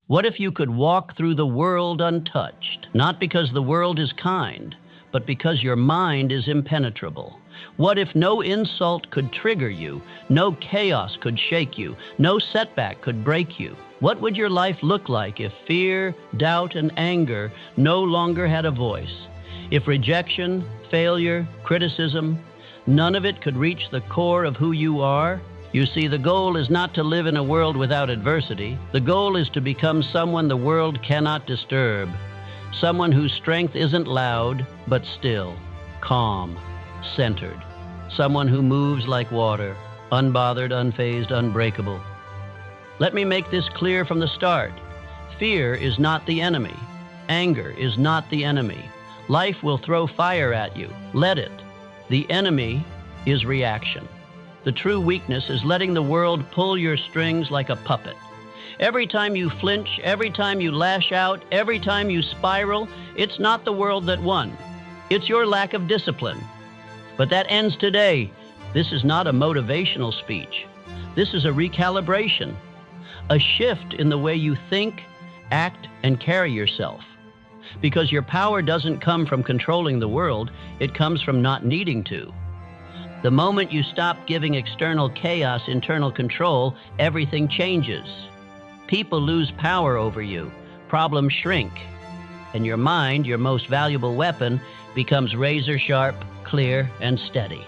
What if you could walk through the world untouched, not because the world is kind, but because your mind is impenetrable? What if no insult could trigger you, no chaos could shake you, no setback could break you? What would your life look like if fear, doubt, and anger no longer had a voice? If rejection, failure, criticism, none of it could reach the core of who you are? You see, the goal is not to live in a world without adversity. The goal is to become someone the world cannot disturb, someone whose strength isn't loud, but still, calm, centered, someone who moves like water, unbothered, unfazed, unbreakable. Let me make this clear from the start. Fear is not the enemy. Anger is not the enemy. Life will throw fire at you. Let it. The enemy is reaction. The true weakness is letting the world pull your strings like a puppet. Every time you flinch, every time you lash out, every time you spiral, it's not the world that won. It's your lack of discipline. But that ends today. This is not a motivational speech. This is a recalibration, a shift in the way you think, act, and carry yourself. Because your power doesn't come from controlling the world, it comes from not needing to. The moment you stop giving external chaos internal control, everything changes. People lose power over you, problems shrink, and your mind, your most valuable weapon, becomes razor sharp, clear, and steady.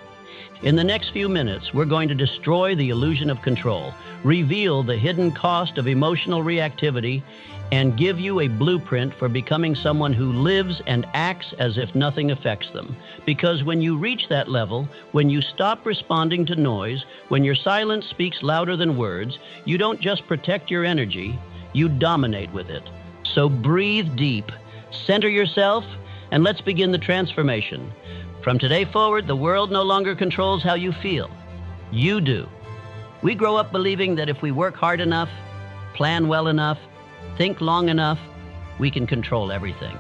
In the next few minutes, we're going to destroy the illusion of control, reveal the hidden cost of emotional reactivity, and give you a blueprint for becoming someone who lives and acts as if nothing affects them. Because when you reach that level, when you stop responding to noise, when your silence speaks louder than words, you don't just protect your energy, you dominate with it. So breathe deep, center yourself, and let's begin the transformation. From today forward, the world no longer controls how you feel. You do. We grow up believing that if we work hard enough, plan well enough, think long enough, we can control everything.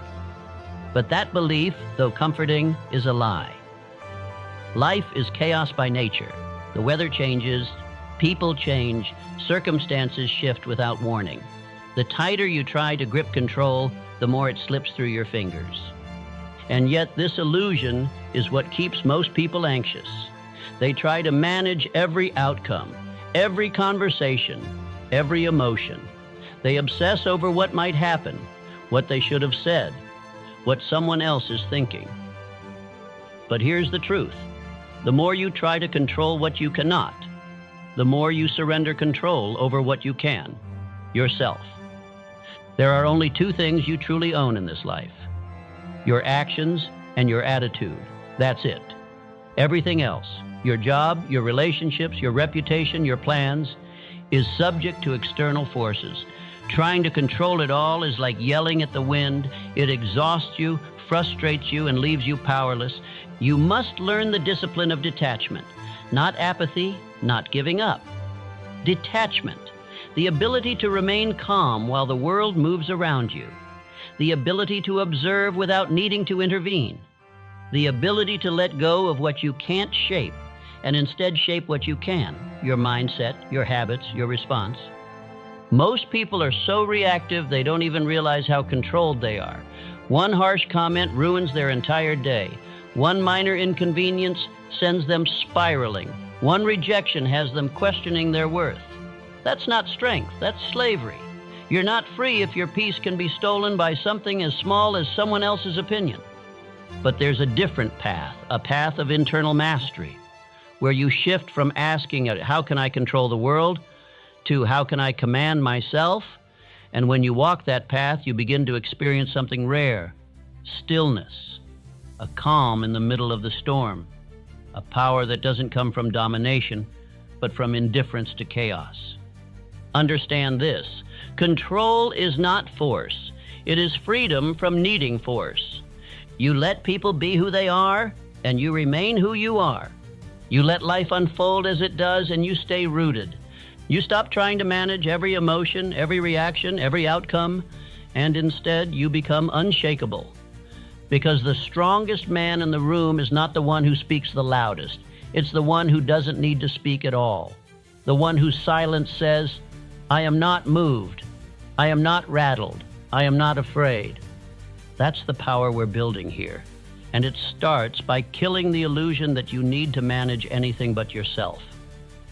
But that belief, though comforting, is a lie. Life is chaos by nature. The weather changes, people change, circumstances shift without warning. The tighter you try to grip control, the more it slips through your fingers. And yet this illusion is what keeps most people anxious. They try to manage every outcome, every conversation, every emotion. They obsess over what might happen, what they should have said, what someone else is thinking. But here's the truth. The more you try to control what you cannot, the more you surrender control over what you can, yourself. There are only two things you truly own in this life: your actions and your attitude. That's it. Everything else, your job, your relationships, your reputation, your plans, is subject to external forces. Trying to control it all is like yelling at the wind. It exhausts you, frustrates you, and leaves you powerless. You must learn the discipline of detachment. Not apathy, not giving up. Detachment. The ability to remain calm while the world moves around you. The ability to observe without needing to intervene. The ability to let go of what you can't shape and instead shape what you can, your mindset, your habits, your response. Most people are so reactive they don't even realize how controlled they are. One harsh comment ruins their entire day. One minor inconvenience sends them spiraling. One rejection has them questioning their worth. That's not strength, that's slavery. You're not free if your peace can be stolen by something as small as someone else's opinion. But there's a different path, a path of internal mastery, where you shift from asking, how can I control the world, to how can I command myself? And when you walk that path, you begin to experience something rare: stillness, a calm in the middle of the storm, a power that doesn't come from domination, but from indifference to chaos. Understand this: control is not force. It is freedom from needing force. You let people be who they are, and you remain who you are. You let life unfold as it does, and you stay rooted. You stop trying to manage every emotion, every reaction, every outcome, and instead you become unshakable. Because the strongest man in the room is not the one who speaks the loudest. It's the one who doesn't need to speak at all. The one whose silence says, I am not moved. I am not rattled. I am not afraid. That's the power we're building here. And it starts by killing the illusion that you need to manage anything but yourself.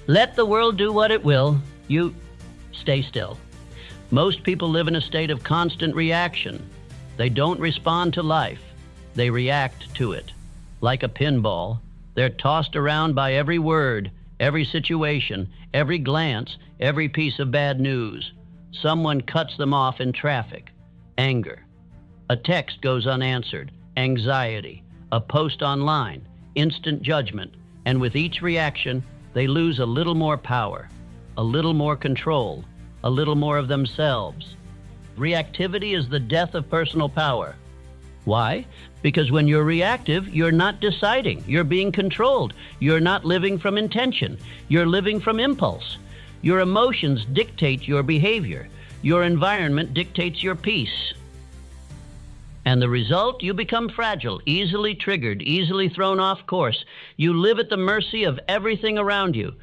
Let the world do what it will. You stay still. Most people live in a state of constant reaction. They don't respond to life. They react to it. Like a pinball, they're tossed around by every word, every situation, every glance, every piece of bad news. Someone cuts them off in traffic. Anger. A text goes unanswered. Anxiety. A post online. Instant judgment. And with each reaction, they lose a little more power, a little more control, a little more of themselves. Reactivity is the death of personal power. Why? Because when you're reactive, you're not deciding. You're being controlled. You're not living from intention. You're living from impulse. Your emotions dictate your behavior. Your environment dictates your peace. And the result, you become fragile, easily triggered, easily thrown off course. You live at the mercy of everything around you.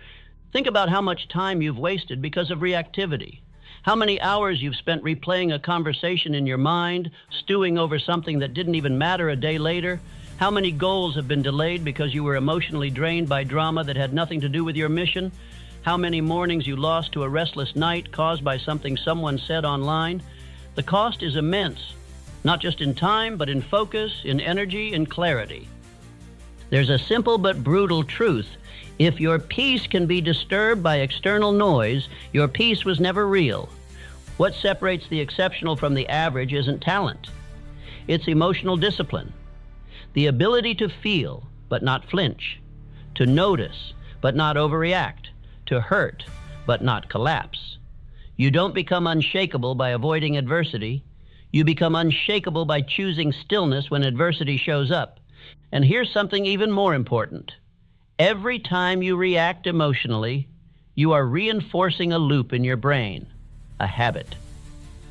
Think about how much time you've wasted because of reactivity. How many hours you've spent replaying a conversation in your mind, stewing over something that didn't even matter a day later. How many goals have been delayed because you were emotionally drained by drama that had nothing to do with your mission? How many mornings you lost to a restless night caused by something someone said online? The cost is immense. Not just in time, but in focus, in energy, in clarity. There's a simple but brutal truth. If your peace can be disturbed by external noise, your peace was never real. What separates the exceptional from the average isn't talent. It's emotional discipline. The ability to feel, but not flinch. To notice, but not overreact. To hurt, but not collapse. You don't become unshakable by avoiding adversity. You become unshakable by choosing stillness when adversity shows up. And here's something even more important. Every time you react emotionally, you are reinforcing a loop in your brain, a habit,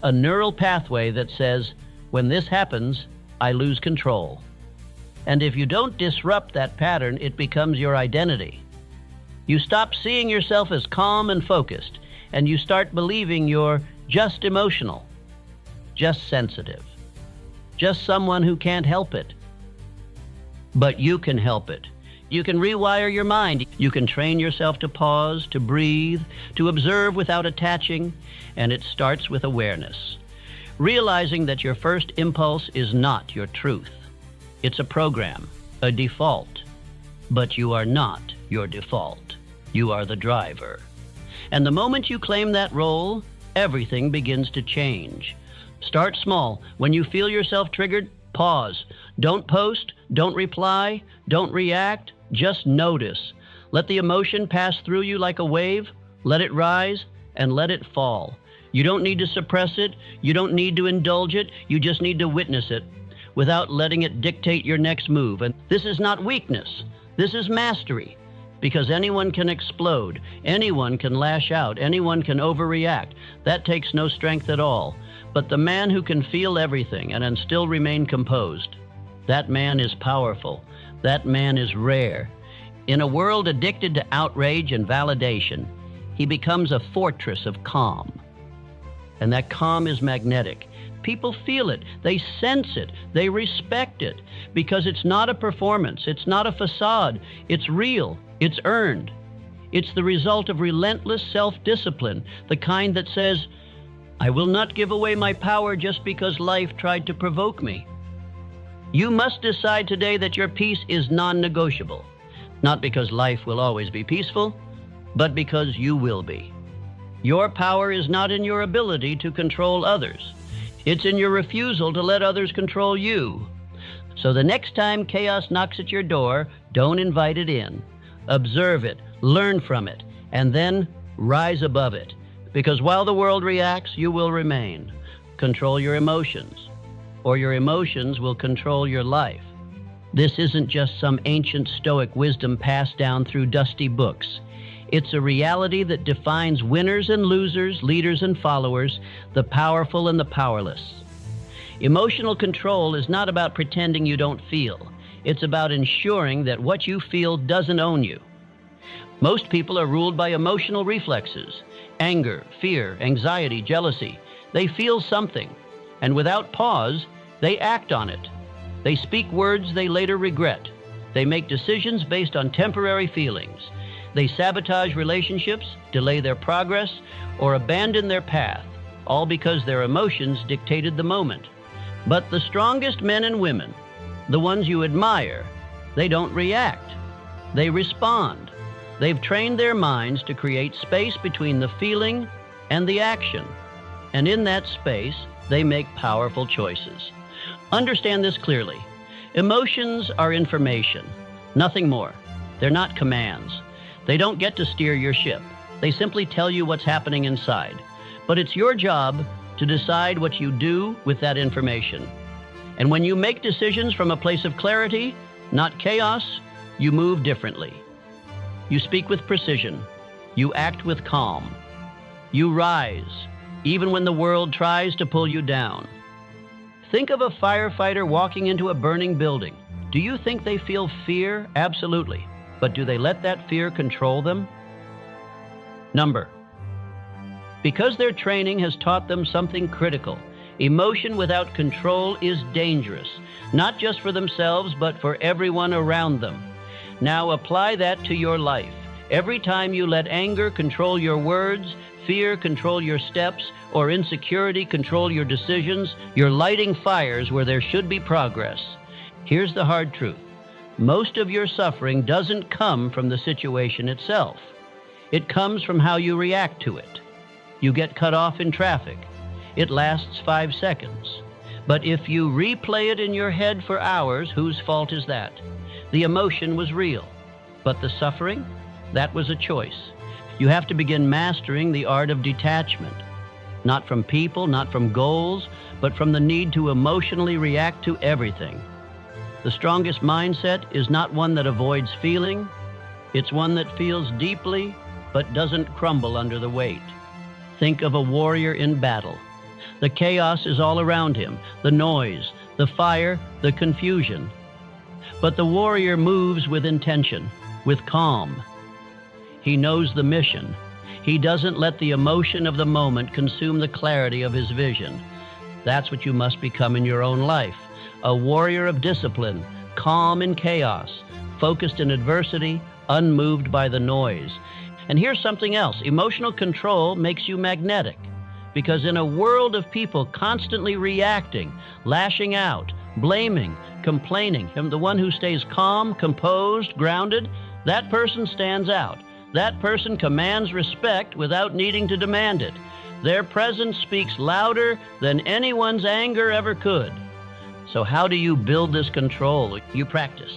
a neural pathway that says, when this happens, I lose control. And if you don't disrupt that pattern, it becomes your identity. You stop seeing yourself as calm and focused, and you start believing you're just emotional. Just sensitive, just someone who can't help it. But you can help it. You can rewire your mind. You can train yourself to pause, to breathe, to observe without attaching, and it starts with awareness. Realizing that your first impulse is not your truth. It's a program, a default. But you are not your default. You are the driver. And the moment you claim that role, everything begins to change. Start small. When you feel yourself triggered, pause. Don't post, don't reply, don't react, just notice. Let the emotion pass through you like a wave, let it rise, and let it fall. You don't need to suppress it, you don't need to indulge it, you just need to witness it without letting it dictate your next move. And this is not weakness, this is mastery. Because anyone can explode, anyone can lash out, anyone can overreact. That takes no strength at all. But the man who can feel everything and still remain composed, that man is powerful. That man is rare. In a world addicted to outrage and validation, he becomes a fortress of calm. And that calm is magnetic. People feel it, they sense it, they respect it, because it's not a performance, it's not a facade, it's real, it's earned. It's the result of relentless self-discipline, the kind that says, I will not give away my power just because life tried to provoke me. You must decide today that your peace is non-negotiable, not because life will always be peaceful, but because you will be. Your power is not in your ability to control others. It's in your refusal to let others control you. So the next time chaos knocks at your door, don't invite it in. Observe it, learn from it, and then rise above it. Because while the world reacts, you will remain. Control your emotions, or your emotions will control your life. This isn't just some ancient Stoic wisdom passed down through dusty books. It's a reality that defines winners and losers, leaders and followers, the powerful and the powerless. Emotional control is not about pretending you don't feel. It's about ensuring that what you feel doesn't own you. Most people are ruled by emotional reflexes: anger, fear, anxiety, jealousy. They feel something, and without pause, they act on it. They speak words they later regret. They make decisions based on temporary feelings. They sabotage relationships, delay their progress, or abandon their path, all because their emotions dictated the moment. But the strongest men and women, the ones you admire, they don't react. They respond. They've trained their minds to create space between the feeling and the action. And in that space, they make powerful choices. Understand this clearly. Emotions are information, nothing more. They're not commands. They don't get to steer your ship. They simply tell you what's happening inside. But it's your job to decide what you do with that information. And when you make decisions from a place of clarity, not chaos, you move differently. You speak with precision. You act with calm. You rise, even when the world tries to pull you down. Think of a firefighter walking into a burning building. Do you think they feel fear? Absolutely. But do they let that fear control them? Because their training has taught them something critical. Emotion without control is dangerous, not just for themselves, but for everyone around them. Now apply that to your life. Every time you let anger control your words, fear control your steps, or insecurity control your decisions, you're lighting fires where there should be progress. Here's the hard truth. Most of your suffering doesn't come from the situation itself. It comes from how you react to it. You get cut off in traffic. It lasts 5 seconds. But if you replay it in your head for hours, whose fault is that? The emotion was real. But the suffering? That was a choice. You have to begin mastering the art of detachment. Not from people, not from goals, but from the need to emotionally react to everything. The strongest mindset is not one that avoids feeling. It's one that feels deeply, but doesn't crumble under the weight. Think of a warrior in battle. The chaos is all around him, the noise, the fire, the confusion. But the warrior moves with intention, with calm. He knows the mission. He doesn't let the emotion of the moment consume the clarity of his vision. That's what you must become in your own life. A warrior of discipline, calm in chaos, focused in adversity, unmoved by the noise. And here's something else. Emotional control makes you magnetic. Because in a world of people constantly reacting, lashing out, blaming, complaining, the one who stays calm, composed, grounded, that person stands out. That person commands respect without needing to demand it. Their presence speaks louder than anyone's anger ever could. So how do you build this control? You practice.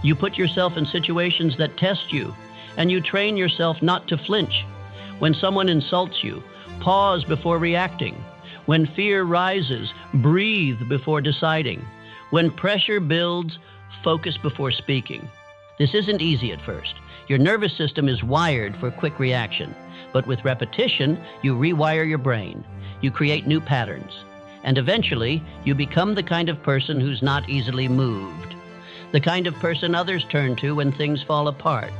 You put yourself in situations that test you, and you train yourself not to flinch. When someone insults you, pause before reacting. When fear rises, breathe before deciding. When pressure builds, focus before speaking. This isn't easy at first. Your nervous system is wired for quick reaction, but with repetition, you rewire your brain. You create new patterns. And eventually, you become the kind of person who's not easily moved. The kind of person others turn to when things fall apart.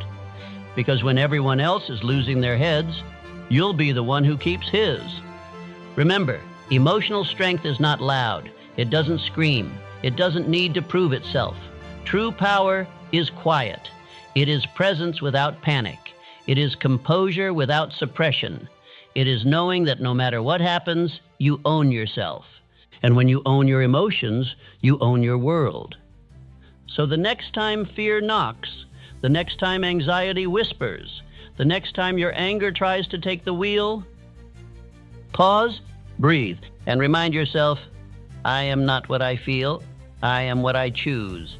Because when everyone else is losing their heads, you'll be the one who keeps his. Remember, emotional strength is not loud. It doesn't scream. It doesn't need to prove itself. True power is quiet. It is presence without panic. It is composure without suppression. It is knowing that no matter what happens, you own yourself. And when you own your emotions, you own your world. So the next time fear knocks, the next time anxiety whispers, the next time your anger tries to take the wheel, pause, breathe, and remind yourself, I am not what I feel, I am what I choose.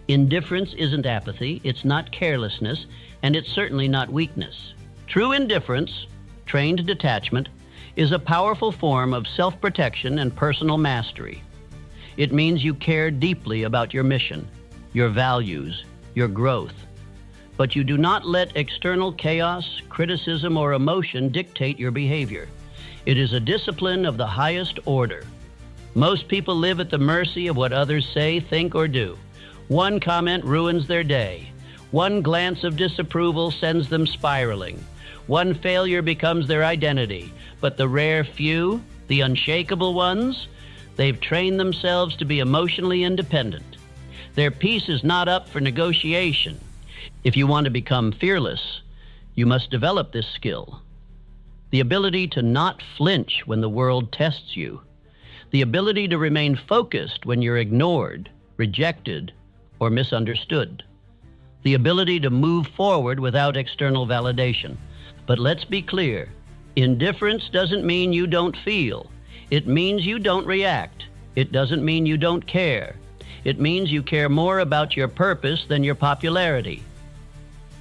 Indifference isn't apathy, it's not carelessness, and it's certainly not weakness. True indifference, trained detachment, is a powerful form of self-protection and personal mastery. It means you care deeply about your mission, your values, your growth. But you do not let external chaos, criticism, or emotion dictate your behavior. It is a discipline of the highest order. Most people live at the mercy of what others say, think, or do. One comment ruins their day. One glance of disapproval sends them spiraling. One failure becomes their identity. But the rare few, the unshakable ones, they've trained themselves to be emotionally independent. Their peace is not up for negotiation. If you want to become fearless, you must develop this skill. The ability to not flinch when the world tests you. The ability to remain focused when you're ignored, rejected, or misunderstood. The ability to move forward without external validation. But let's be clear, indifference doesn't mean you don't feel. It means you don't react. It doesn't mean you don't care. It means you care more about your purpose than your popularity.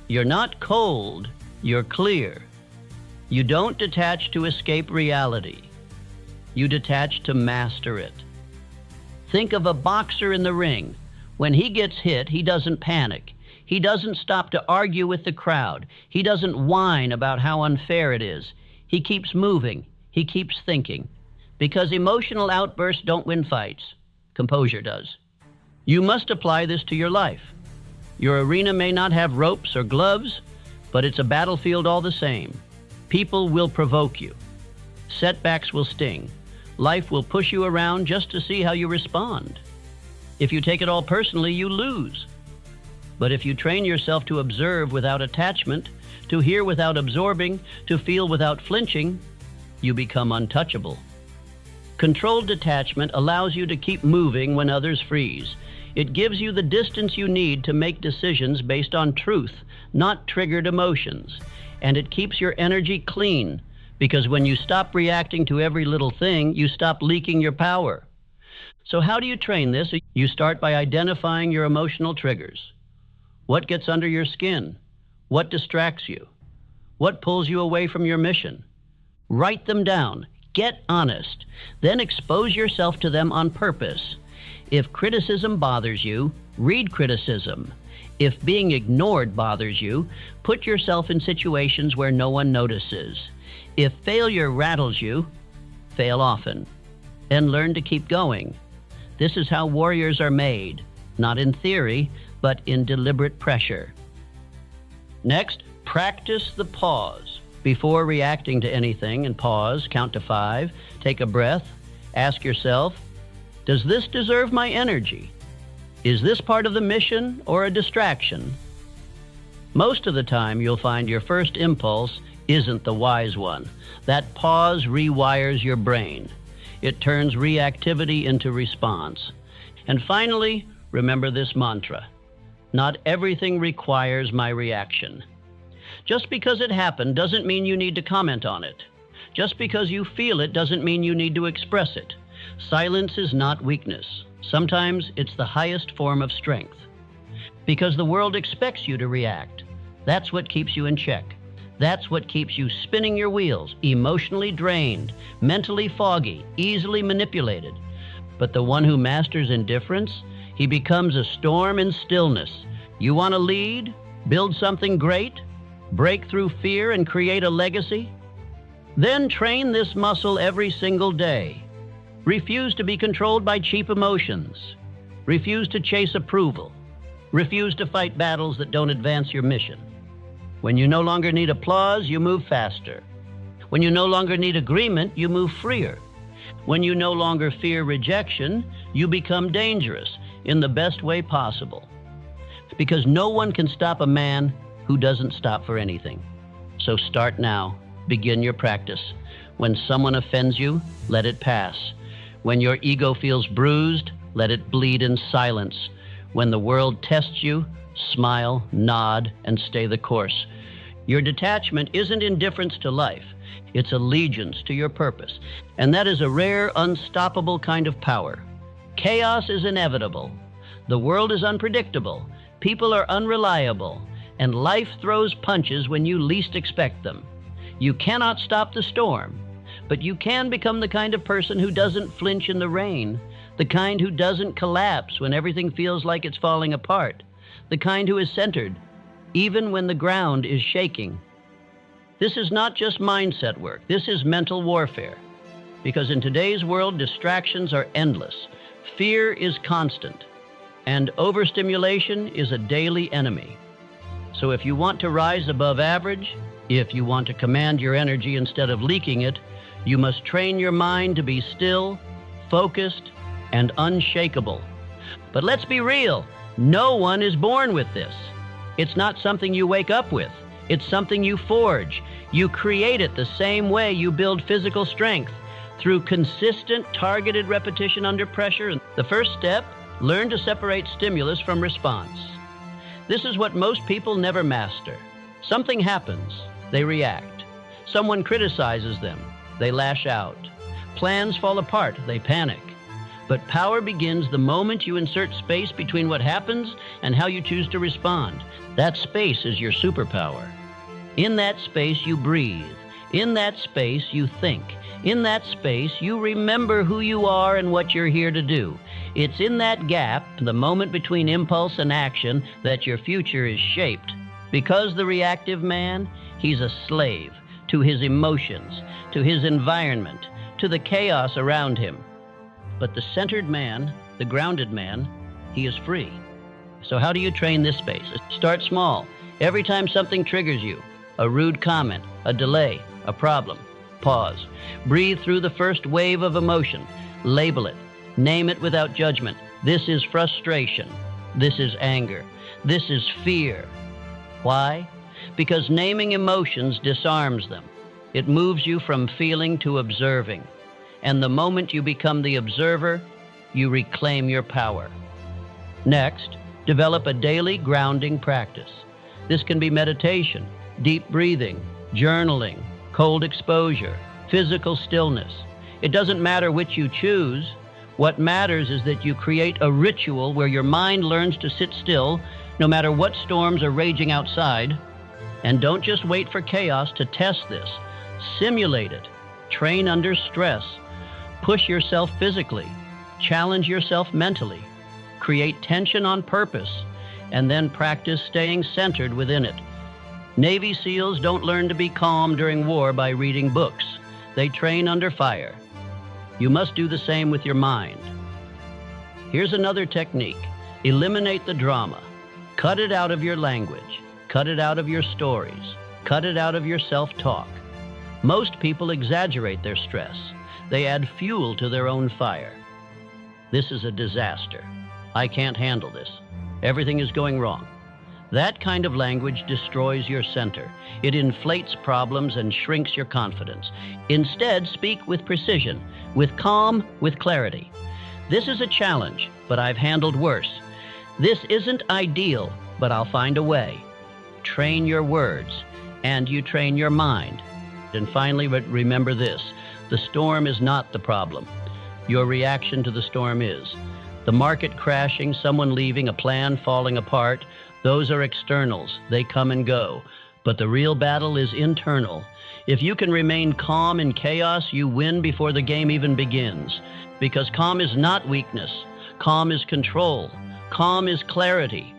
You're not cold, you're clear. You don't detach to escape reality. You detach to master it. Think of a boxer in the ring. When he gets hit, he doesn't panic. He doesn't stop to argue with the crowd. He doesn't whine about how unfair it is. He keeps moving. He keeps thinking. Because emotional outbursts don't win fights. Composure does. You must apply this to your life. Your arena may not have ropes or gloves, but it's a battlefield all the same. People will provoke you. Setbacks will sting. Life will push you around just to see how you respond. If you take it all personally, you lose. But if you train yourself to observe without attachment, to hear without absorbing, to feel without flinching, you become untouchable. Controlled detachment allows you to keep moving when others freeze. It gives you the distance you need to make decisions based on truth, not triggered emotions. And it keeps your energy clean, because when you stop reacting to every little thing, you stop leaking your power. So how do you train this? You start by identifying your emotional triggers. What gets under your skin? What distracts you? What pulls you away from your mission? Write them down. Get honest. Then expose yourself to them on purpose. If criticism bothers you, read criticism. If being ignored bothers you, put yourself in situations where no one notices. If failure rattles you, fail often, and learn to keep going. This is how warriors are made, not in theory, but in deliberate pressure. Next, practice the pause. Before reacting to anything, and pause, count to 5, take a breath, ask yourself, does this deserve my energy? Is this part of the mission or a distraction? Most of the time, you'll find your first impulse isn't the wise one. That pause rewires your brain. It turns reactivity into response. And finally, remember this mantra. Not everything requires my reaction. Just because it happened doesn't mean you need to comment on it. Just because you feel it doesn't mean you need to express it. Silence is not weakness. Sometimes it's the highest form of strength. Because the world expects you to react. That's what keeps you in check. That's what keeps you spinning your wheels, emotionally drained, mentally foggy, easily manipulated. But the one who masters indifference, he becomes a storm in stillness. You want to lead, build something great, break through fear and create a legacy? Then train this muscle every single day. Refuse to be controlled by cheap emotions. Refuse to chase approval. Refuse to fight battles that don't advance your mission. When you no longer need applause, you move faster. When you no longer need agreement, you move freer. When you no longer fear rejection, you become dangerous in the best way possible. Because no one can stop a man who doesn't stop for anything. So start now. Begin your practice. When someone offends you, let it pass. When your ego feels bruised, let it bleed in silence. When the world tests you, smile, nod, and stay the course. Your detachment isn't indifference to life. It's allegiance to your purpose. And that is a rare, unstoppable kind of power. Chaos is inevitable. The world is unpredictable. People are unreliable. And life throws punches when you least expect them. You cannot stop the storm, but you can become the kind of person who doesn't flinch in the rain, the kind who doesn't collapse when everything feels like it's falling apart, the kind who is centered, even when the ground is shaking. This is not just mindset work. This is mental warfare. Because in today's world, distractions are endless. Fear is constant. And overstimulation is a daily enemy. So if you want to rise above average, If you want to command your energy instead of leaking it, you must train your mind to be still, focused, and unshakable. But let's be real, no one is born with this. It's not something you wake up with. It's something you forge. You create it the same way you build physical strength, through consistent, targeted repetition under pressure. The first step, learn to separate stimulus from response. This is what most people never master. Something happens, they react. Someone criticizes them, they lash out. Plans fall apart, they panic. But power begins the moment you insert space between what happens and how you choose to respond. That space is your superpower. In that space, you breathe. In that space, you think. In that space, you remember who you are and what you're here to do. It's in that gap, the moment between impulse and action, that your future is shaped. Because the reactive man, he's a slave to his emotions, to his environment, to the chaos around him. But the centered man, the grounded man, he is free. So how do you train this space? Start small. Every time something triggers you, a rude comment, a delay, a problem, pause. Breathe through the first wave of emotion. Label it. Name it without judgment. This is frustration. This is anger. This is fear. Why? Because naming emotions disarms them. It moves you from feeling to observing. And the moment you become the observer, you reclaim your power. Next, develop a daily grounding practice. This can be meditation, deep breathing, journaling, cold exposure, physical stillness. It doesn't matter which you choose. What matters is that you create a ritual where your mind learns to sit still no matter what storms are raging outside. And don't just wait for chaos to test this. Simulate it. Train under stress. Push yourself physically. Challenge yourself mentally. Create tension on purpose, and then practice staying centered within it. Navy SEALs don't learn to be calm during war by reading books. They train under fire. You must do the same with your mind. Here's another technique. Eliminate the drama. Cut it out of your language. Cut it out of your stories. Cut it out of your self-talk. Most people exaggerate their stress. They add fuel to their own fire. This is a disaster. I can't handle this. Everything is going wrong. That kind of language destroys your center. It inflates problems and shrinks your confidence. Instead, speak with precision, with calm, with clarity. This is a challenge, but I've handled worse. This isn't ideal, but I'll find a way. Train your words, and you train your mind. And finally, remember this. The storm is not the problem. Your reaction to the storm is. The market crashing, someone leaving, a plan falling apart, those are externals. They come and go. But the real battle is internal. If you can remain calm in chaos, you win before the game even begins. Because calm is not weakness. Calm is control. Calm is clarity.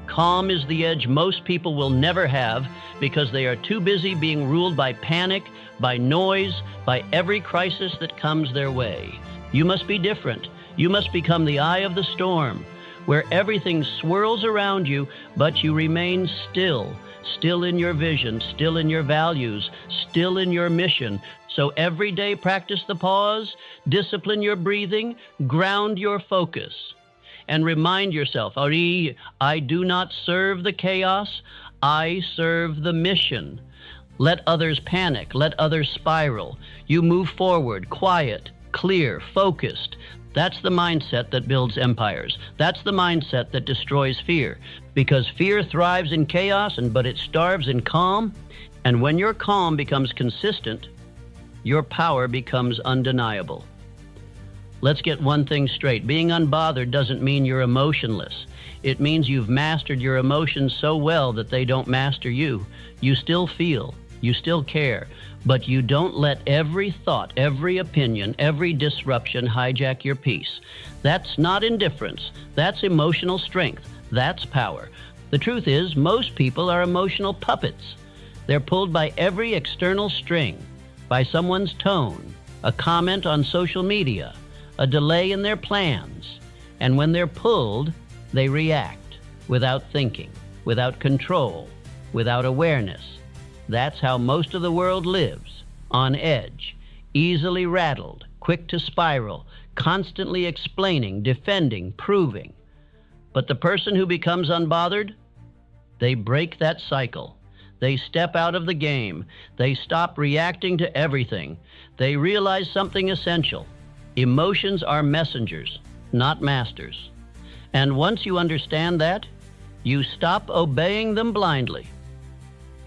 Calm is the edge most people will never have because they are too busy being ruled by panic, by noise, by every crisis that comes their way. You must be different. You must become the eye of the storm, where everything swirls around you, but you remain still, still in your vision, still in your values, still in your mission. So every day practice the pause, discipline your breathing, ground your focus. And remind yourself, Ari, I do not serve the chaos, I serve the mission. Let others panic, let others spiral. You move forward, quiet, clear, focused. That's the mindset that builds empires. That's the mindset that destroys fear. Because fear thrives in chaos, but it starves in calm. And when your calm becomes consistent, your power becomes undeniable. Let's get one thing straight. Being unbothered doesn't mean you're emotionless. It means you've mastered your emotions so well that they don't master you. You still feel, you still care, but you don't let every thought, every opinion, every disruption hijack your peace. That's not indifference. That's emotional strength. That's power. The truth is, most people are emotional puppets. They're pulled by every external string, by someone's tone, a comment on social media, a delay in their plans. And when they're pulled, they react without thinking, without control, without awareness. That's how most of the world lives, on edge, easily rattled, quick to spiral, constantly explaining, defending, proving. But the person who becomes unbothered, they break that cycle. They step out of the game. They stop reacting to everything. They realize something essential. Emotions are messengers, not masters. And once you understand that, you stop obeying them blindly.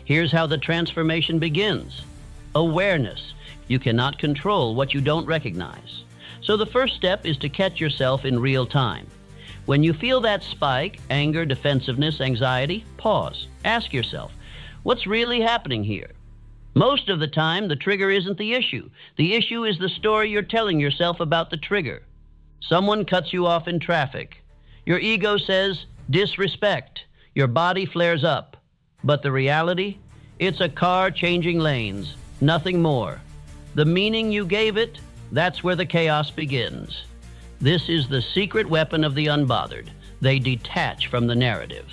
Here's how the transformation begins. Awareness. You cannot control what you don't recognize. So the first step is to catch yourself in real time. When you feel that spike, anger, defensiveness, anxiety, pause. Ask yourself, what's really happening here? Most of the time, the trigger isn't the issue. The issue is the story you're telling yourself about the trigger. Someone cuts you off in traffic. Your ego says, disrespect. Your body flares up. But the reality? It's a car changing lanes, nothing more. The meaning you gave it, that's where the chaos begins. This is the secret weapon of the unbothered. They detach from the narrative.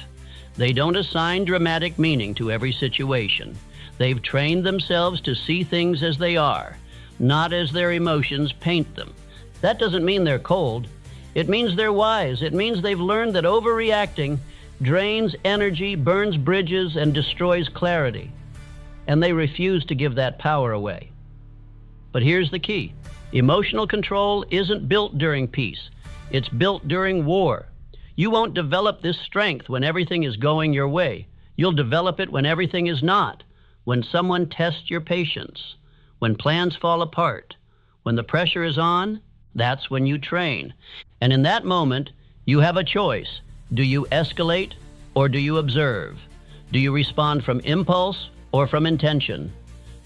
They don't assign dramatic meaning to every situation. They've trained themselves to see things as they are, not as their emotions paint them. That doesn't mean they're cold. It means they're wise. It means they've learned that overreacting drains energy, burns bridges, and destroys clarity. And they refuse to give that power away. But here's the key. Emotional control isn't built during peace. It's built during war. You won't develop this strength when everything is going your way. You'll develop it when everything is not. When someone tests your patience. When plans fall apart. When the pressure is on, that's when you train. And in that moment, you have a choice. Do you escalate or do you observe? Do you respond from impulse or from intention?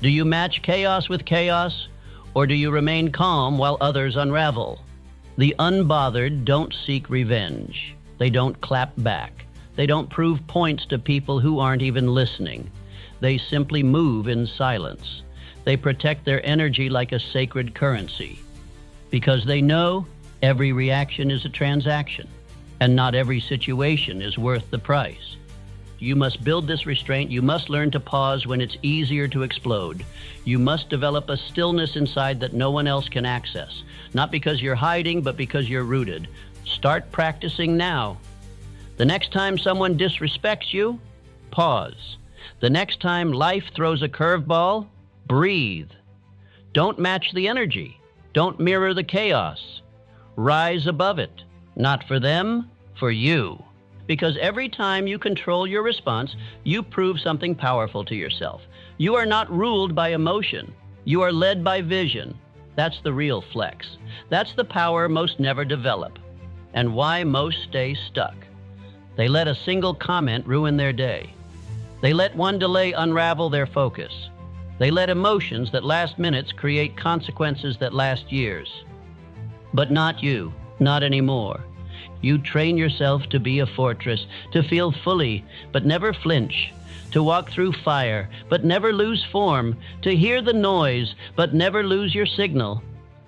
Do you match chaos with chaos or do you remain calm while others unravel? The unbothered don't seek revenge. They don't clap back. They don't prove points to people who aren't even listening. They simply move in silence. They protect their energy like a sacred currency because they know every reaction is a transaction and not every situation is worth the price. You must build this restraint. You must learn to pause when it's easier to explode. You must develop a stillness inside that no one else can access. Not because you're hiding, but because you're rooted. Start practicing now. The next time someone disrespects you, pause. The next time life throws a curveball, breathe. Don't match the energy. Don't mirror the chaos. Rise above it. Not for them, for you. Because every time you control your response, you prove something powerful to yourself. You are not ruled by emotion. You are led by vision. That's the real flex. That's the power most never develop, and why most stay stuck. They let a single comment ruin their day. They let one delay unravel their focus. They let emotions that last minutes create consequences that last years. But not you, not anymore. You train yourself to be a fortress, to feel fully, but never flinch, to walk through fire, but never lose form, to hear the noise, but never lose your signal.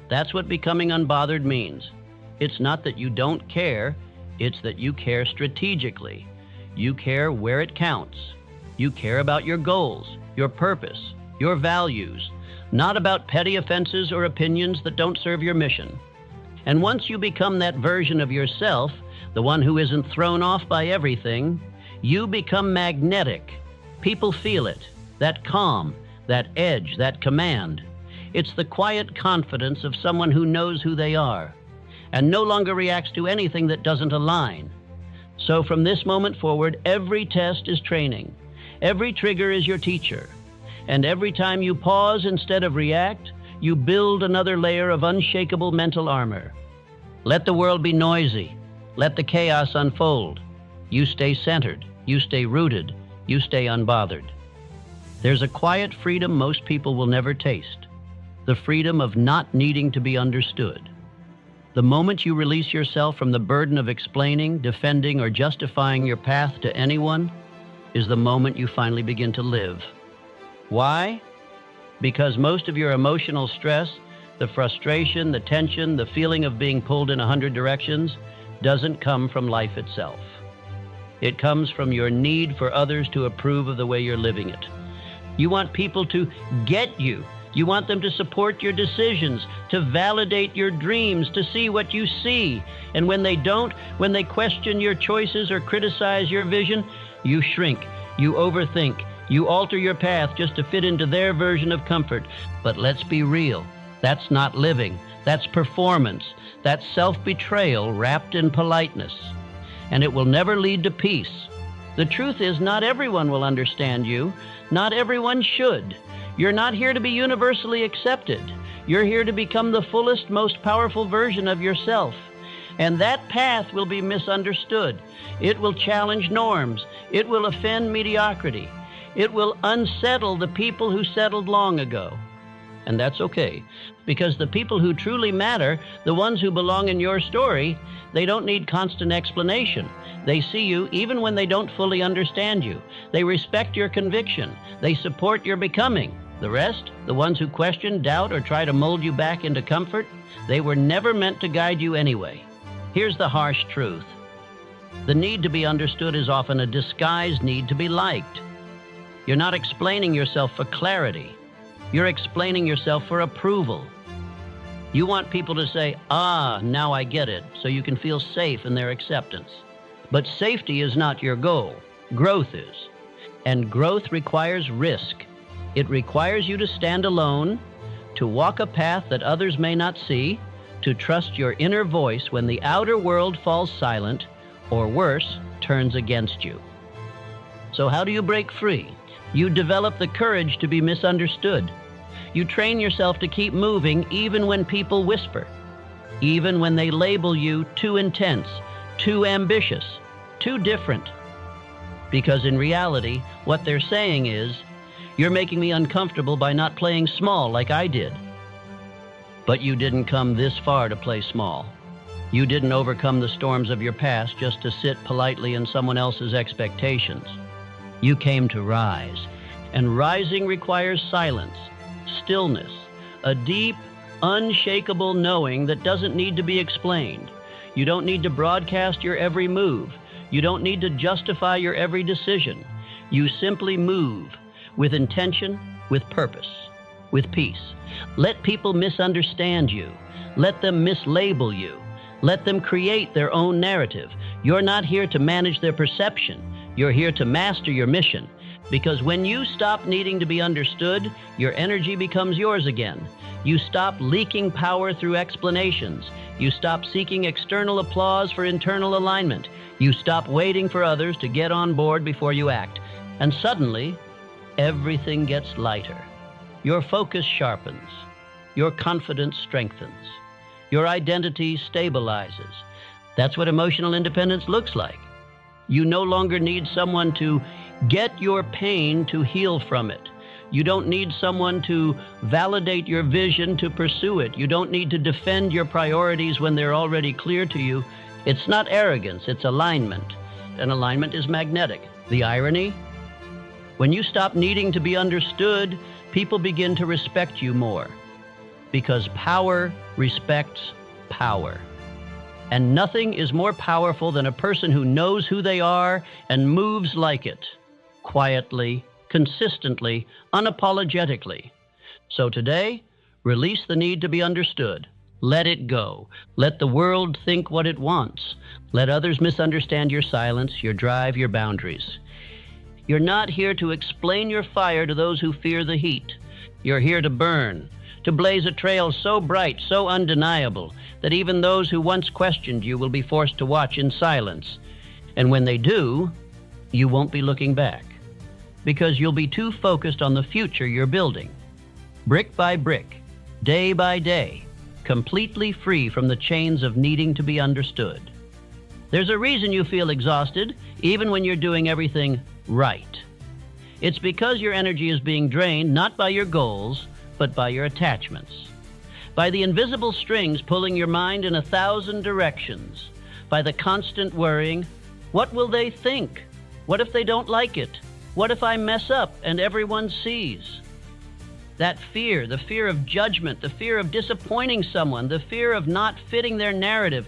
That's what becoming unbothered means. It's not that you don't care, it's that you care strategically. You care where it counts. You care about your goals, your purpose, your values, not about petty offenses or opinions that don't serve your mission. And once you become that version of yourself, the one who isn't thrown off by everything, you become magnetic. People feel it, that calm, that edge, that command. It's the quiet confidence of someone who knows who they are and no longer reacts to anything that doesn't align. So from this moment forward, every test is training. Every trigger is your teacher. And every time you pause instead of react, you build another layer of unshakable mental armor. Let the world be noisy. Let the chaos unfold. You stay centered. You stay rooted. You stay unbothered. There's a quiet freedom most people will never taste. The freedom of not needing to be understood. The moment you release yourself from the burden of explaining, defending, or justifying your path to anyone is the moment you finally begin to live. Why? Because most of your emotional stress, the frustration, the tension, the feeling of being pulled in 100 directions, doesn't come from life itself. It comes from your need for others to approve of the way you're living it. You want people to get you. You want them to support your decisions, to validate your dreams, to see what you see. And when they don't, when they question your choices or criticize your vision, you shrink, you overthink, you alter your path just to fit into their version of comfort. But let's be real. That's not living. That's performance. That's self-betrayal wrapped in politeness. And it will never lead to peace. The truth is, not everyone will understand you. Not everyone should. You're not here to be universally accepted. You're here to become the fullest, most powerful version of yourself. And that path will be misunderstood. It will challenge norms. It will offend mediocrity. It will unsettle the people who settled long ago. And that's okay, because the people who truly matter, the ones who belong in your story, they don't need constant explanation. They see you even when they don't fully understand you. They respect your conviction. They support your becoming. The rest, the ones who question, doubt, or try to mold you back into comfort, they were never meant to guide you anyway. Here's the harsh truth. The need to be understood is often a disguised need to be liked. You're not explaining yourself for clarity. You're explaining yourself for approval. You want people to say, "Ah, now I get it," so you can feel safe in their acceptance. But safety is not your goal. Growth is. And growth requires risk. It requires you to stand alone, to walk a path that others may not see, to trust your inner voice when the outer world falls silent, or worse, turns against you. So how do you break free? You develop the courage to be misunderstood. You train yourself to keep moving even when people whisper, even when they label you too intense, too ambitious, too different. Because in reality, what they're saying is, "You're making me uncomfortable by not playing small like I did." But you didn't come this far to play small. You didn't overcome the storms of your past just to sit politely in someone else's expectations. You came to rise, and rising requires silence, stillness, a deep, unshakable knowing that doesn't need to be explained. You don't need to broadcast your every move. You don't need to justify your every decision. You simply move with intention, with purpose, with peace. Let people misunderstand you. Let them mislabel you. Let them create their own narrative. You're not here to manage their perception. You're here to master your mission. Because when you stop needing to be understood, your energy becomes yours again. You stop leaking power through explanations. You stop seeking external applause for internal alignment. You stop waiting for others to get on board before you act. And suddenly, everything gets lighter. Your focus sharpens. Your confidence strengthens. Your identity stabilizes. That's what emotional independence looks like. You no longer need someone to get your pain to heal from it. You don't need someone to validate your vision to pursue it. You don't need to defend your priorities when they're already clear to you. It's not arrogance, it's alignment. And alignment is magnetic. The irony? When you stop needing to be understood, people begin to respect you more. Because power respects power. And nothing is more powerful than a person who knows who they are and moves like it, quietly, consistently, unapologetically. So today, release the need to be understood. Let it go. Let the world think what it wants. Let others misunderstand your silence, your drive, your boundaries. You're not here to explain your fire to those who fear the heat. You're here to burn, to blaze a trail so bright, so undeniable, that even those who once questioned you will be forced to watch in silence. And when they do, you won't be looking back, because you'll be too focused on the future you're building. Brick by brick, day by day, completely free from the chains of needing to be understood. There's a reason you feel exhausted, even when you're doing everything right. It's because your energy is being drained not by your goals, but by your attachments. By the invisible strings pulling your mind in 1,000 directions. By the constant worrying, what will they think? What if they don't like it? What if I mess up and everyone sees? That fear, the fear of judgment, the fear of disappointing someone, the fear of not fitting their narrative,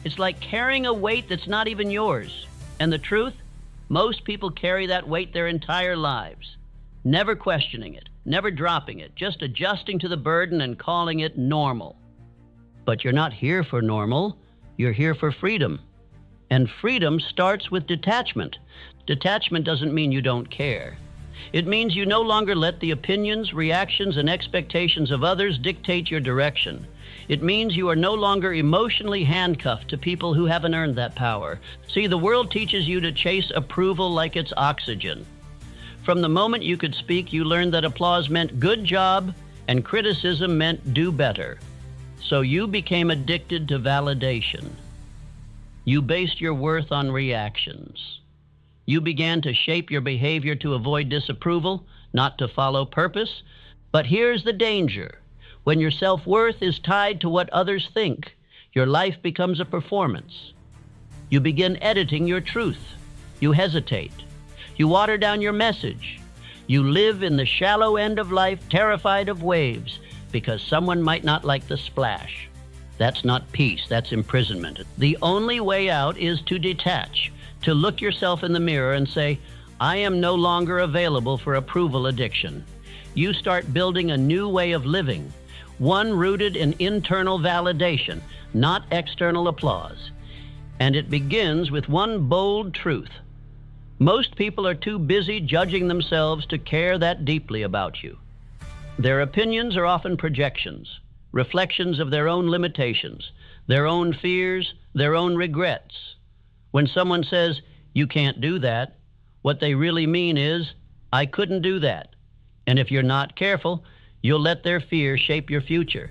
it's like carrying a weight that's not even yours. And the truth, most people carry that weight their entire lives. never questioning it, never dropping it, just adjusting to the burden and calling it normal. But you're not here for normal, you're here for freedom. And freedom starts with detachment. Detachment doesn't mean you don't care. It means you no longer let the opinions, reactions, and expectations of others dictate your direction. It means you are no longer emotionally handcuffed to people who haven't earned that power. See, the world teaches you to chase approval like it's oxygen. From the moment you could speak, you learned that applause meant good job and criticism meant do better. So you became addicted to validation. You based your worth on reactions. You began to shape your behavior to avoid disapproval, not to follow purpose. But here's the danger. When your self-worth is tied to what others think, your life becomes a performance. You begin editing your truth. You hesitate. You water down your message. You live in the shallow end of life, terrified of waves, because someone might not like the splash. That's not peace, that's imprisonment. The only way out is to detach, to look yourself in the mirror and say, I am no longer available for approval addiction. You start building a new way of living, one rooted in internal validation, not external applause. And it begins with one bold truth. Most people are too busy judging themselves to care that deeply about you. Their opinions are often projections, reflections of their own limitations, their own fears, their own regrets. When someone says, you can't do that, what they really mean is, I couldn't do that. And if you're not careful, you'll let their fear shape your future.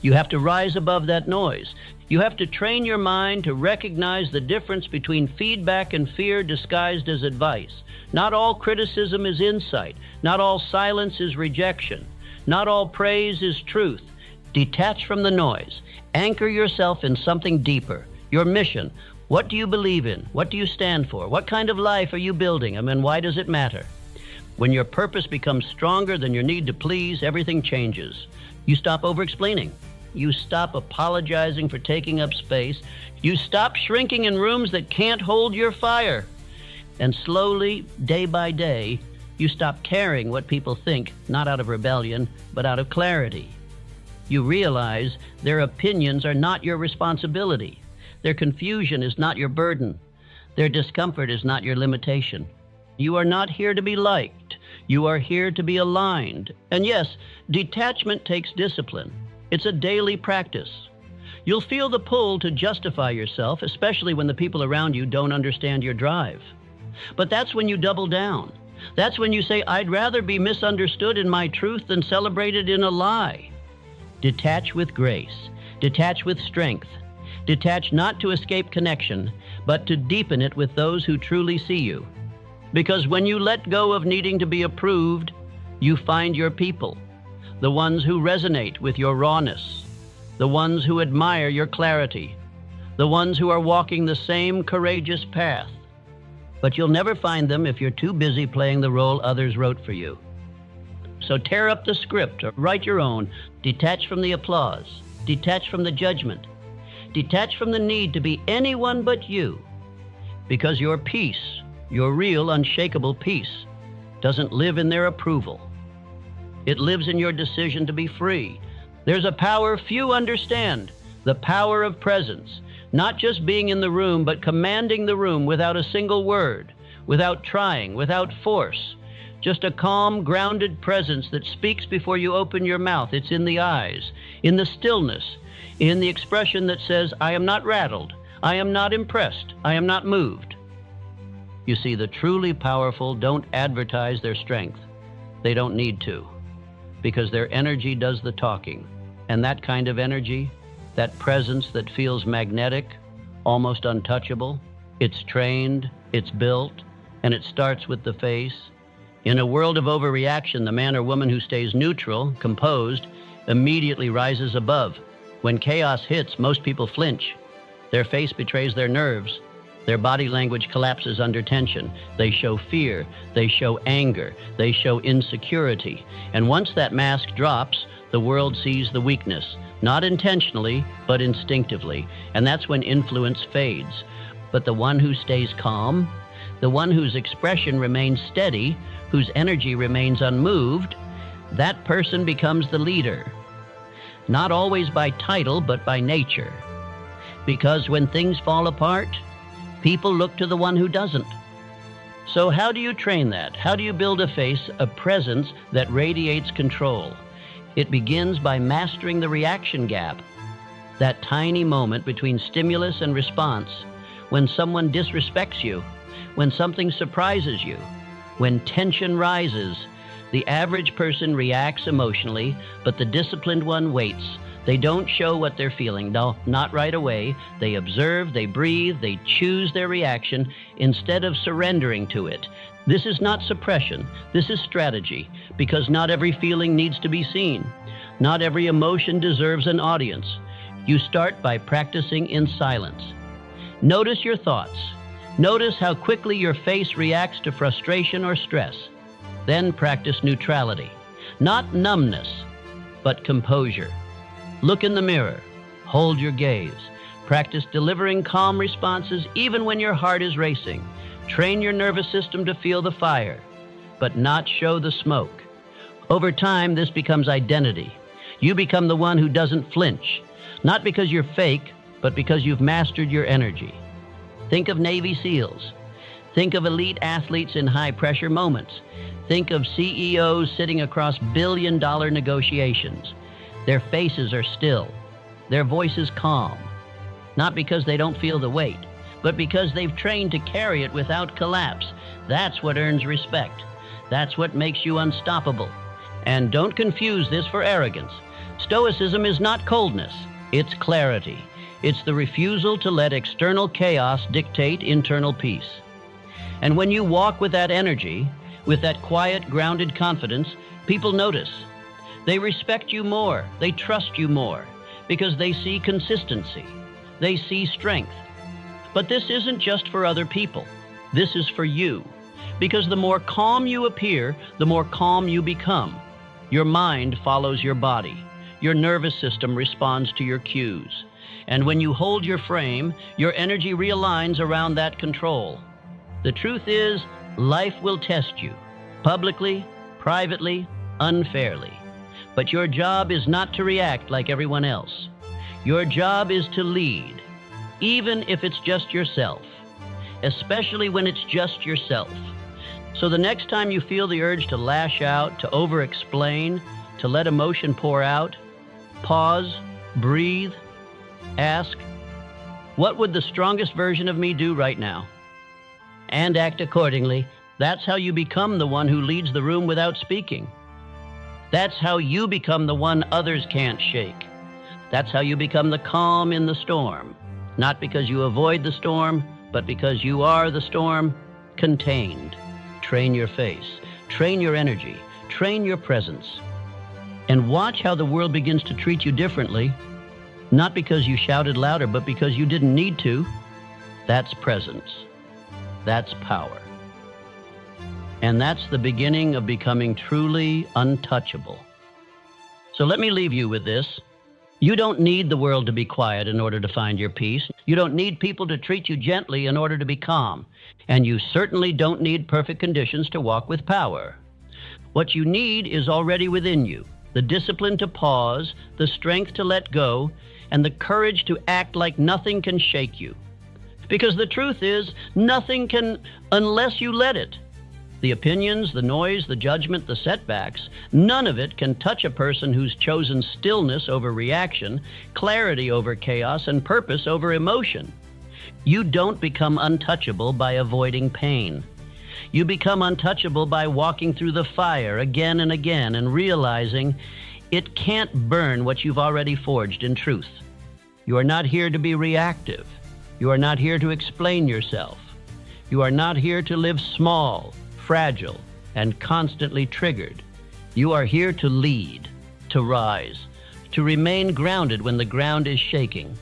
You have to rise above that noise. You have to train your mind to recognize the difference between feedback and fear disguised as advice. Not all criticism is insight. Not all silence is rejection. Not all praise is truth. Detach from the noise. Anchor yourself in something deeper, your mission. What do you believe in? What do you stand for? What kind of life are you building? And why does it matter? When your purpose becomes stronger than your need to please, everything changes. You stop over-explaining. You stop apologizing for taking up space. You stop shrinking in rooms that can't hold your fire. And slowly, day by day, you stop caring what people think, not out of rebellion, but out of clarity. You realize their opinions are not your responsibility. Their confusion is not your burden. Their discomfort is not your limitation. You are not here to be liked. You are here to be aligned. And yes, detachment takes discipline. It's a daily practice. You'll feel the pull to justify yourself, especially when the people around you don't understand your drive. But that's when you double down. That's when you say, I'd rather be misunderstood in my truth than celebrated in a lie. Detach with grace. Detach with strength. Detach not to escape connection, but to deepen it with those who truly see you. Because when you let go of needing to be approved, you find your people, the ones who resonate with your rawness, the ones who admire your clarity, the ones who are walking the same courageous path. But you'll never find them if you're too busy playing the role others wrote for you. So tear up the script or write your own. Detach from the applause. Detach from the judgment. Detach from the need to be anyone but you. Because your peace, your real unshakable peace, doesn't live in their approval. It lives in your decision to be free. There's a power few understand, the power of presence. Not just being in the room, but commanding the room without a single word, without trying, without force. Just a calm, grounded presence that speaks before you open your mouth. It's in the eyes, in the stillness, in the expression that says, I am not rattled, I am not impressed, I am not moved. You see, the truly powerful don't advertise their strength. They don't need to, because their energy does the talking. And that kind of energy, that presence that feels magnetic, almost untouchable, it's trained, it's built, and it starts with the face. In a world of overreaction, the man or woman who stays neutral, composed, immediately rises above. When chaos hits, most people flinch. Their face betrays their nerves. Their body language collapses under tension. They show fear. They show anger. They show insecurity. And once that mask drops, the world sees the weakness, not intentionally, but instinctively. And that's when influence fades. But the one who stays calm, the one whose expression remains steady, whose energy remains unmoved, that person becomes the leader. Not always by title, but by nature. Because when things fall apart, people look to the one who doesn't. So how do you train that? How do you build a face, a presence that radiates control? It begins by mastering the reaction gap, that tiny moment between stimulus and response, when someone disrespects you, when something surprises you, when tension rises. The average person reacts emotionally, but the disciplined one waits. They don't show what they're feeling. No, not right away. They observe, they breathe, they choose their reaction instead of surrendering to it. This is not suppression. This is strategy, because not every feeling needs to be seen. Not every emotion deserves an audience. You start by practicing in silence. Notice your thoughts. Notice how quickly your face reacts to frustration or stress. Then practice neutrality. Not numbness, but composure. Look in the mirror. Hold your gaze. Practice delivering calm responses even when your heart is racing. Train your nervous system to feel the fire, but not show the smoke. Over time, this becomes identity. You become the one who doesn't flinch, not because you're fake, but because you've mastered your energy. Think of Navy SEALs. Think of elite athletes in high-pressure moments. Think of CEOs sitting across billion-dollar negotiations. Their faces are still, their voices calm, not because they don't feel the weight, but because they've trained to carry it without collapse. That's what earns respect. That's what makes you unstoppable. And don't confuse this for arrogance. Stoicism is not coldness, it's clarity. It's the refusal to let external chaos dictate internal peace. And when you walk with that energy, with that quiet, grounded confidence, people notice. They respect you more, they trust you more, because they see consistency, they see strength. But this isn't just for other people. This is for you. Because the more calm you appear, the more calm you become. Your mind follows your body. Your nervous system responds to your cues. And when you hold your frame, your energy realigns around that control. The truth is, life will test you, publicly, privately, unfairly. But your job is not to react like everyone else. Your job is to lead, even if it's just yourself, especially when it's just yourself. So the next time you feel the urge to lash out, to over-explain, to let emotion pour out, pause, breathe, ask, what would the strongest version of me do right now? And act accordingly. That's how you become the one who leads the room without speaking. That's how you become the one others can't shake. That's how you become the calm in the storm. Not because you avoid the storm, but because you are the storm, contained. Train your face, train your energy, train your presence. And watch how the world begins to treat you differently, not because you shouted louder, but because you didn't need to. That's presence. That's power. And that's the beginning of becoming truly untouchable. So let me leave you with this. You don't need the world to be quiet in order to find your peace. You don't need people to treat you gently in order to be calm. And you certainly don't need perfect conditions to walk with power. What you need is already within you. The discipline to pause, the strength to let go, and the courage to act like nothing can shake you. Because the truth is, nothing can unless you let it. The opinions, the noise, the judgment, the setbacks, none of it can touch a person who's chosen stillness over reaction, clarity over chaos, and purpose over emotion. You don't become untouchable by avoiding pain. You become untouchable by walking through the fire again and again and realizing it can't burn what you've already forged in truth. You are not here to be reactive. You are not here to explain yourself. You are not here to live small, fragile, and constantly triggered. You are here to lead, to rise, to remain grounded when the ground is shaking,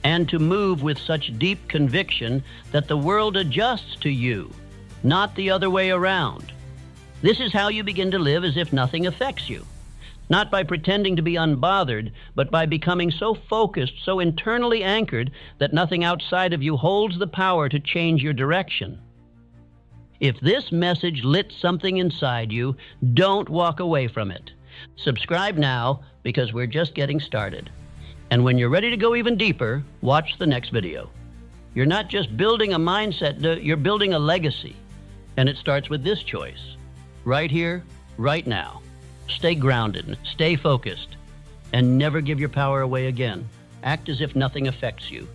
and to move with such deep conviction that the world adjusts to you, not the other way around. This is how you begin to live as if nothing affects you, not by pretending to be unbothered, but by becoming so focused, so internally anchored that nothing outside of you holds the power to change your direction. If this message lit something inside you, don't walk away from it. Subscribe now because we're just getting started. And when you're ready to go even deeper, watch the next video. You're not just building a mindset, you're building a legacy. And it starts with this choice. Right here, right now. Stay grounded, stay focused, and never give your power away again. Act as if nothing affects you.